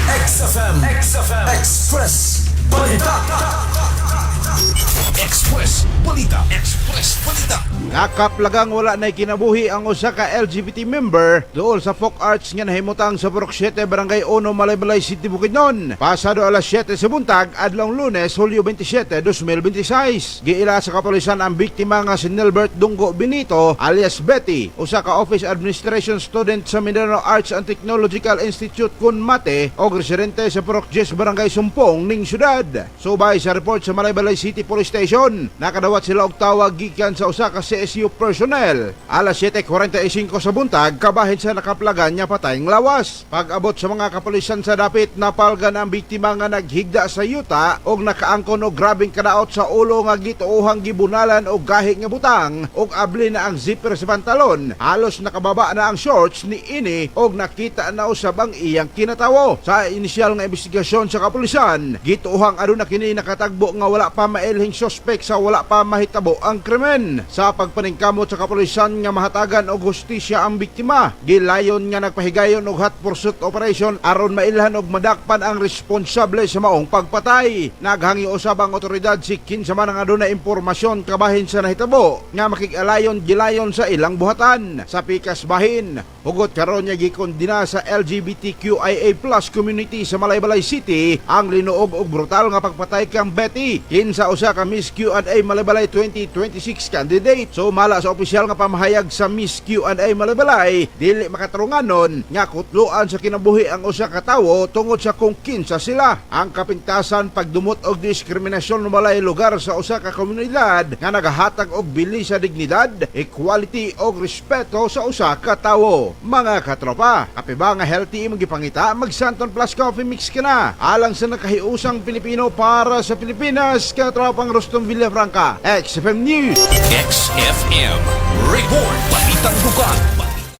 XFM Express Balita. Express Balita. Nakaplagang wala na kinabuhi ang usa ka LGBT member dool sa folk arts nga nahimutang sa Purok 7 Barangay 1 Malaybalay City, Bukidnon. Pasado alas 7 sa buntag adlong Lunes, Hulyo 27, 2026. Giila sa kapulisan ang biktima nga si Nilbert Dunggo Benito alias Betty, usa ka office administration student sa Mindanao Arts and Technological Institute Kunmate o residente sa Purok 10 Barangay Sumpong ning syudad. Subay sa report sa Malaybalay City Police Station, nakadawat sila og tawag gikan sa usa ka CSU personnel. Alas 7:45 sa buntag, kabahin sa nakaplagan niya patayng lawas. Pag-abot sa mga kapulisan sa dapit, napalgan ang biktima nga naghigda sa yuta og nakaangkon og grabing kadaot sa ulo nga gituohang gibunalan og gahi nga butang og abli na ang zipper sa pantalon. Halos nakababa na ang shorts ni ini og nakita na usab ang iyang kinatawo. Sa inisyal nga investigasyon sa kapulisan, gituohang aduna kini nakatagbo nga wala pa mailhing suspek sa wala pa mahitabo ang krimen. Sa pagpaningkamot sa kapulisan nga mahatagan og hustisya ang biktima, gilayon nga nagpahigayon og hot pursuit operation aron mailhan og madakpan ang responsable sa maong pagpatay. Naghangi usab ang otoridad si kinsa man ang aduna impormasyon kabahin sa nahitabo nga makig-alayon gilayon sa ilang buhatan. Sa pikas bahin, hugot karon niya gikondina sa LGBTQIA+ community sa Malaybalay City ang linuog og brutal nga pagpatay kang Betty, kinsa usa ka Miss Q&A Malaybalay 2026 candidate. Sumala sa opisyal nga pamahayag sa Miss Q&A Malaybalay, dili makatarunganon nga kutluan sa kinabuhi ang usa ka tawo tungod sa kung kinsa sila. Ang kapintasan pagdumot og diskriminasyon walay lugar sa usa ka komunidad nga nagahatag og bili sa dignidad, equality og respeto sa usa ka tawo. Mga katropa, kape ba nga healthy imong gipangita, mag Santon Plus Coffee Mix ka na. Alang sa nakahiusang Pilipino para sa Pilipinas, katropang Rostom Villafranca, XFM News. XFM Report. Balitang bukas.